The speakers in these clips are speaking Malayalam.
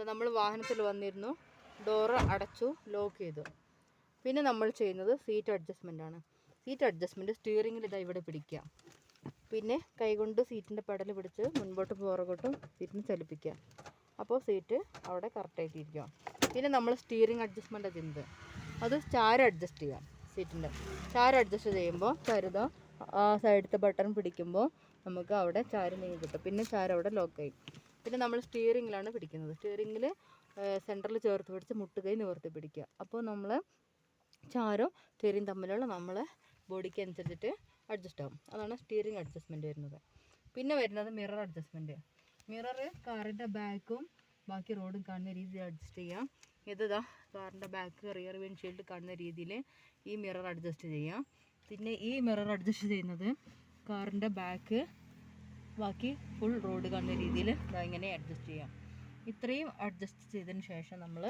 നമ്മൾ വാഹനത്തിൽ വന്നിരുന്നു, ഡോറ് അടച്ചു, ലോക്ക് ചെയ്തു. പിന്നെ നമ്മൾ ചെയ്യുന്നത് സീറ്റ് അഡ്ജസ്റ്റ്മെൻ്റ് ആണ്. സീറ്റ് അഡ്ജസ്റ്റ്മെൻറ്റ് സ്റ്റിയറിങ്ങിൽ ഇതാ ഇവിടെ പിടിക്കുക. പിന്നെ കൈകൊണ്ട് സീറ്റിൻ്റെ പെടൽ പിടിച്ച് മുൻപോട്ടും പുറകോട്ടും സീറ്റിന് ചലിപ്പിക്കുക. അപ്പോൾ സീറ്റ് അവിടെ കറക്റ്റായിട്ടിരിക്കുക. പിന്നെ നമ്മൾ സ്റ്റിയറിങ് അഡ്ജസ്റ്റ്മെൻ്റ് ചെയ്യുന്നത് അത് ചാര അഡ്ജസ്റ്റ് ചെയ്യാം. സീറ്റിൻ്റെ ചാര അഡ്ജസ്റ്റ് ചെയ്യുമ്പോൾ ചാരുത ആ സൈഡത്തെ ബട്ടൺ പിടിക്കുമ്പോൾ നമുക്ക് അവിടെ ചാര നീങ്ങി കിട്ടും. പിന്നെ ചാര അവിടെ ലോക്കായി. പിന്നെ നമ്മൾ സ്റ്റിയറിങ്ങിലാണ് പിടിക്കുന്നത്. സ്റ്റിയറിങ്ങിൽ സെൻറ്ററിൽ ചേർത്ത് പിടിച്ച് മുട്ടുകൈ നിവർത്തി പിടിക്കുക. അപ്പോൾ നമ്മൾ ചാരവും സ്റ്റിയറിങ് തമ്മിലുള്ള നമ്മളെ ബോഡിക്ക് അനുസരിച്ചിട്ട് അഡ്ജസ്റ്റ് ആകും. അതാണ് സ്റ്റിയറിങ് അഡ്ജസ്റ്റ്മെൻറ്റ് വരുന്നത്. പിന്നെ വരുന്നത് മിറർ അഡ്ജസ്റ്റ്മെൻറ്റ്. മിറർ കാറിൻ്റെ ബാക്കും ബാക്കി റോഡും കാണുന്ന രീതിയിൽ അഡ്ജസ്റ്റ് ചെയ്യാം. ഇതാ കാറിൻ്റെ ബാക്ക് റിയർ വിൻഡ്ഷീൽഡ് കാണുന്ന രീതിയിൽ ഈ മിറർ അഡ്ജസ്റ്റ് ചെയ്യാം. പിന്നെ ഈ മിറർ അഡ്ജസ്റ്റ് ചെയ്യുന്നത് കാറിൻ്റെ ബാക്ക് ബാക്കി ഫുൾ റോഡ് കാണുന്ന രീതിയിൽ ഇങ്ങനെ അഡ്ജസ്റ്റ് ചെയ്യാം. ഇത്രയും അഡ്ജസ്റ്റ് ചെയ്തതിന് ശേഷം നമ്മൾ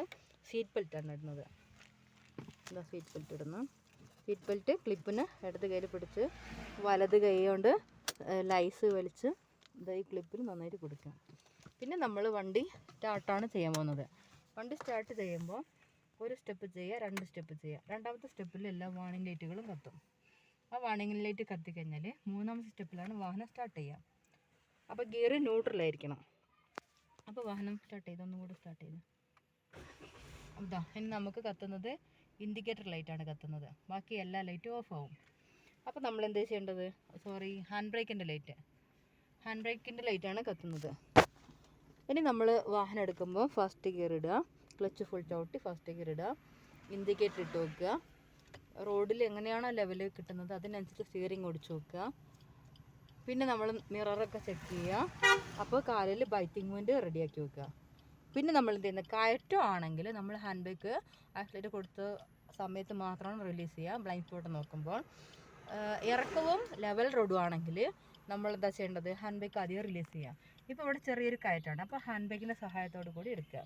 സീറ്റ് ബെൽറ്റാണ് ഇടുന്നത്. എന്താ സീറ്റ് ബെൽറ്റ് ഇടുന്നു. സീറ്റ് ബെൽറ്റ് ക്ലിപ്പിന് ഇടത് കയ്യിൽ പിടിച്ച് വലത് കൈ കൊണ്ട് ലൈസ് വലിച്ച് ഈ ക്ലിപ്പിൽ നന്നായിട്ട് കൊടുക്കാം. പിന്നെ നമ്മൾ വണ്ടി സ്റ്റാർട്ടാണ് ചെയ്യാൻ പോകുന്നത്. വണ്ടി സ്റ്റാർട്ട് ചെയ്യുമ്പോൾ ഒരു സ്റ്റെപ്പ് ചെയ്യുക, 2 സ്റ്റെപ്പ് ചെയ്യുക. രണ്ടാമത്തെ സ്റ്റെപ്പിൽ എല്ലാ വാണിംഗ് ലൈറ്റുകളും കത്തും. ആ വാണിംഗ് ലൈറ്റ് കത്തിക്കഴിഞ്ഞാൽ മൂന്നാമത്തെ സ്റ്റെപ്പിലാണ് വാഹനം സ്റ്റാർട്ട് ചെയ്യുക. അപ്പോൾ ഗിയർ ന്യൂട്രലായിരിക്കണം. അപ്പോൾ വാഹനം സ്റ്റാർട്ട് ചെയ്ത് ഒന്നും കൂടി സ്റ്റാർട്ട് ചെയ്ത് ഇതാ ഇനി നമുക്ക് കത്തുന്നത് ഇൻഡിക്കേറ്റർ ലൈറ്റാണ് കത്തുന്നത്. ബാക്കി എല്ലാ ലൈറ്റും ഓഫ് ആവും. അപ്പോൾ നമ്മൾ എന്ത് ചെയ്യേണ്ടത്, ഹാൻഡ് ബ്രേക്കിൻ്റെ ലൈറ്റാണ് കത്തുന്നത്. ഇനി നമ്മൾ വാഹനം എടുക്കുമ്പോൾ ഫസ്റ്റ് ഗിയർ ഇടുക, ക്ലച്ച് ഫുൾ ചവിട്ടി ഫസ്റ്റ് ഗിയർ ഇടുക, ഇൻഡിക്കേറ്റർ ഇട്ട് വെക്കുക. റോഡിൽ എങ്ങനെയാണോ ലെവൽ കിട്ടുന്നത് അതിനനുസരിച്ച് സ്റ്റിയറിങ് ഓടിച്ച് വെക്കുക. പിന്നെ നമ്മൾ മിററൊക്കെ ചെക്ക് ചെയ്യുക. അപ്പോൾ കാലിൽ ബൈറ്റിംഗ് പോയിൻറ്റ് റെഡിയാക്കി വെക്കുക. പിന്നെ നമ്മൾ എന്ത് ചെയ്യുന്നത്, കയറ്റം ആണെങ്കിൽ നമ്മൾ ഹാൻഡ് ബ്രേക്ക് ആക്സിലേറ്റർ കൊടുത്ത സമയത്ത് മാത്രമാണ് റിലീസ് ചെയ്യുക ബ്ലൈൻഡ് സ്പോട്ട് നോക്കുമ്പോൾ. ഇറക്കവും ലെവൽ റോഡും ആണെങ്കിൽ നമ്മൾ എന്താ ചെയ്യേണ്ടത്, ഹാൻഡ് ബ്രേക്ക് ആദ്യം റിലീസ് ചെയ്യുക. ഇപ്പോൾ ഇവിടെ ചെറിയൊരു കയറ്റാണ്, അപ്പോൾ ഹാൻഡ് ബ്രേക്കിൻ്റെ സഹായത്തോടു കൂടി എടുക്കുക.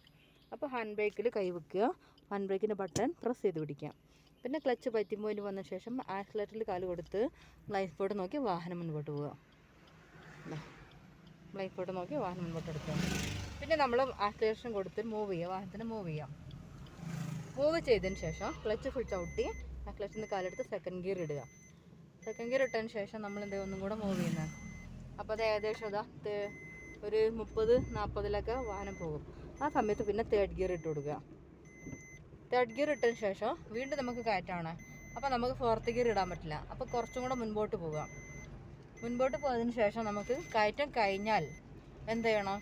അപ്പോൾ ഹാൻഡ് ബ്രേക്കിൽ കൈ വെക്കുക, ഹാൻഡ് ബ്രേക്കിൻ്റെ ബട്ടൺ പ്രസ് ചെയ്ത് പിടിക്കാം. പിന്നെ ക്ലച്ച് ബൈറ്റിംഗ് പോയിൻറ്റ് വന്ന ശേഷം ആക്സിലേറ്ററിൽ കാല് കൊടുത്ത് ബ്ലൈൻഡ് സ്പോട്ട് നോക്കി വാഹനം മുൻപോട്ട് പോവുക. ബ്ലൈൻഡ് സ്പോട്ട് നോക്കി വാഹനം മുൻപോട്ട് എടുക്കുക. പിന്നെ നമ്മൾ ആക്സിലേഷൻ കൊടുത്ത് വാഹനത്തിന് മൂവ് ചെയ്യാം. മൂവ് ചെയ്തതിന് ശേഷം ക്ലച്ച് ഫുൾ ചവിട്ടി ആക്സിലേഷനിൽ നിന്ന് കാലെടുത്ത് സെക്കൻഡ് ഗിയർ ഇടുക. സെക്കൻഡ് ഗിയർ ഇട്ടതിന് ശേഷം നമ്മൾ ഒന്നും കൂടെ മൂവ് ചെയ്യുന്നത്. അപ്പോൾ അത് ഏകദേശം ഒരു 30-40 വാഹനം പോകും. ആ സമയത്ത് പിന്നെ തേർഡ് ഗിയർ ഇട്ട് കൊടുക്കുക. തേർഡ് ഗിയർ ഇട്ടതിന് ശേഷം വീണ്ടും നമുക്ക് കയറ്റാണ്. അപ്പോൾ നമുക്ക് ഫോർത്ത് ഗിയർ ഇടാൻ പറ്റില്ല. അപ്പോൾ കുറച്ചും കൂടെ മുൻപോട്ട് പോകാം. മുൻപോട്ട് പോയതിന് ശേഷം നമുക്ക് കയറ്റം കഴിഞ്ഞാൽ എന്ത് ചെയ്യണം,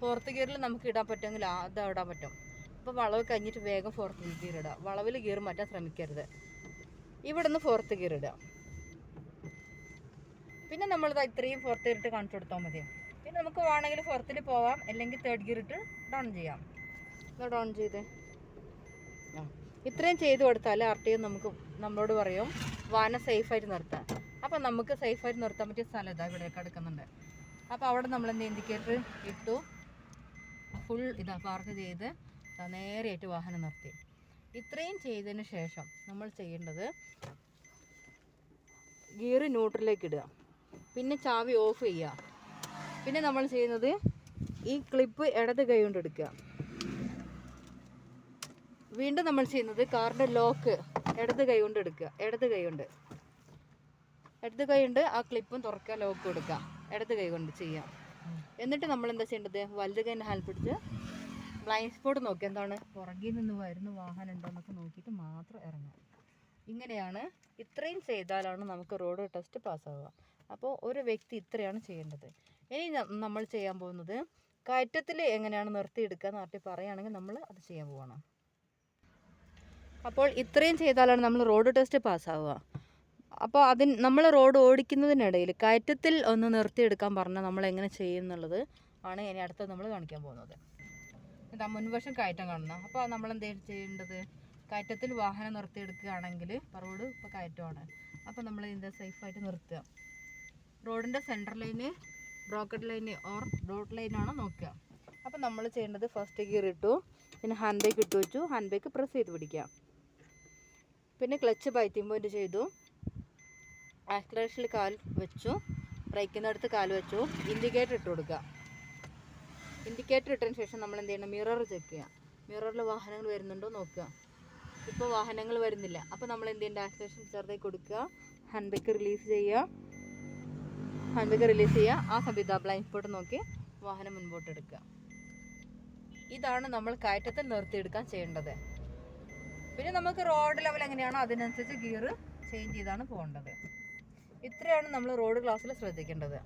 ഫോർത്ത് ഗിയറിൽ നമുക്ക് ഇടാൻ പറ്റുമെങ്കിൽ അത് ഇടാൻ പറ്റും. അപ്പോൾ വളവ് കഴിഞ്ഞിട്ട് വേഗം ഫോർത്ത് ഗിയർ ഇടുക. വളവിൽ ഗിയർ മാറ്റാൻ ശ്രമിക്കരുത്. ഇവിടെ നിന്ന് ഫോർത്ത് ഗിയർ ഇടുക. പിന്നെ നമ്മളിത് ഇത്രയും ഫോർത്ത് ഗിയർ ഇട്ട് കാണിച്ചു കൊടുത്താൽ മതി. പിന്നെ നമുക്ക് വേണമെങ്കിൽ ഫോർത്തിൽ പോവാം, അല്ലെങ്കിൽ തേർഡ് ഗിയർ ഇട്ട് ഡൗൺ ചെയ്യാം. ഡൗൺ ചെയ്ത് ഇത്രയും ചെയ്ത് കൊടുത്താൽ RTO നമ്മളോട് പറയും വാഹനം സേഫായിട്ട് നിർത്താൻ. അപ്പോൾ നമുക്ക് സേഫായിട്ട് നിർത്താൻ പറ്റിയ സ്ഥലം ഇതാ ഇവിടെ കിടക്കുന്നുണ്ട്. അപ്പോൾ അവിടെ നമ്മൾ ഇൻഡിക്കേറ്റർ ഇട്ടു, ഫുൾ പാർക്ക് ചെയ്ത് നേരെയായിട്ട് വാഹനം നിർത്തി. ഇത്രയും ചെയ്തതിന് ശേഷം നമ്മൾ ചെയ്യേണ്ടത് ഗിയർ ന്യൂട്രലിലേക്ക് ഇടുക. പിന്നെ ചാവി ഓഫ് ചെയ്യുക. പിന്നെ നമ്മൾ ചെയ്യുന്നത് ഈ ക്ലിപ്പ് ഇടത് കൈ കൊണ്ട് എടുക്കുക. വീണ്ടും നമ്മൾ ചെയ്യുന്നത് കാറിൻ്റെ ലോക്ക് ഇടത് കൈ കൊണ്ട് എടുക്കുക. ഇടത് കൈ കൊണ്ട് ആ ക്ലിപ്പും തുറക്കുക, ലോക്ക് കൊടുക്കുക. ഇടത് കൈ കൊണ്ട് ചെയ്യാം. എന്നിട്ട് നമ്മൾ എന്താ ചെയ്യേണ്ടത്, വലത് കൈൻ്റെ ഹാൻഡ് പിടിച്ച് ബ്ലൈൻഡ് സ്പോട്ട് നോക്കി എന്താണ് പുറകിൽ നിന്ന് വരുന്ന വാഹനം ഉണ്ടോ എന്നൊക്കെ നോക്കിയിട്ട് മാത്രം ഇറങ്ങാം. ഇങ്ങനെയാണ്. ഇത്രയും ചെയ്താലാണ് നമുക്ക് റോഡ് ടെസ്റ്റ് പാസ്സാവുക. അപ്പോൾ ഒരു വ്യക്തി ഇത്രയാണ് ചെയ്യേണ്ടത്. ഇനി നമ്മൾ ചെയ്യാൻ പോകുന്നത് കയറ്റത്തിൽ എങ്ങനെയാണ് നിർത്തിയെടുക്കുക എന്ന് പറയുകയാണെങ്കിൽ നമ്മൾ അത് ചെയ്യാൻ പോകണം. അപ്പോൾ ഇത്രയും ചെയ്താലാണ് നമ്മൾ റോഡ് ടെസ്റ്റ് പാസ്സാവുക. അപ്പോൾ നമ്മൾ റോഡ് ഓടിക്കുന്നതിനിടയിൽ കയറ്റത്തിൽ ഒന്ന് നിർത്തിയെടുക്കാൻ പറഞ്ഞാൽ നമ്മൾ എങ്ങനെ ചെയ്യും എന്നുള്ളത് ആണ് ഇനി അടുത്തത് നമ്മൾ കാണിക്കാൻ പോകുന്നത്. ഇതാ മുൻവശം കയറ്റം കാണുന്ന. അപ്പോൾ നമ്മൾ എന്തെങ്കിലും ചെയ്യേണ്ടത്, കയറ്റത്തിൽ വാഹനം നിർത്തിയെടുക്കുകയാണെങ്കിൽ റോഡ് ഇപ്പോൾ കയറ്റമാണ്. അപ്പോൾ നമ്മൾ ഇതിൻ്റെ സേഫായിട്ട് നിർത്തുക. റോഡിൻ്റെ centre line, broken line or dot ലൈനാണോ നോക്കുക. അപ്പോൾ നമ്മൾ ചെയ്യേണ്ടത് ഫസ്റ്റ് ഗിയർ ഇട്ടു, പിന്നെ ഹാൻഡ് ബ്രേക്ക് ഇട്ട് വെച്ചു, ഹാൻഡ് ബ്രേക്ക് പ്രസ് ചെയ്ത് പിടിക്കുക. പിന്നെ ക്ലച്ച് ബൈറ്റിംഗ് പോയിൻറ്റ് ചെയ്തു, ആക്സിലറേഷനിൽ കാൽ വെച്ചു, ബ്രേക്കിൻ്റെ അടുത്ത് കാൽ വെച്ചു, ഇൻഡിക്കേറ്റർ ഇട്ട് കൊടുക്കുക. ഇൻഡിക്കേറ്റർ ഇട്ടതിന് ശേഷം നമ്മൾ എന്ത് ചെയ്യണം, മിറർ ചെക്ക് ചെയ്യുക. മിററിൽ വാഹനങ്ങൾ വരുന്നുണ്ടോ നോക്കുക. ഇപ്പോൾ വാഹനങ്ങൾ വരുന്നില്ല. അപ്പോൾ നമ്മൾ എന്ത് ചെയ്യേണ്ട, ആക്സിലേഷൻ ചെറുതായി കൊടുക്കുക, ഹാൻഡ് ബ്രേക്ക് റിലീസ് ചെയ്യുക. ആ സമയത്ത് ബ്ലൈൻഡ് സ്പോട്ട് നോക്കി വാഹനം മുൻപോട്ട് എടുക്കുക. ഇതാണ് നമ്മൾ കയറ്റത്തിൽ നിർത്തിയെടുക്കാൻ ചെയ്യേണ്ടത്. പിന്നെ നമുക്ക് റോഡ് ലെവൽ എങ്ങനെയാണോ അതിനനുസരിച്ച് ഗിയർ ചേഞ്ച് ചെയ്താണ് പോകേണ്ടത്. ഇത്രയാണ് നമ്മൾ റോഡ് ക്ലാസ്സിൽ ശ്രദ്ധിക്കേണ്ടത്.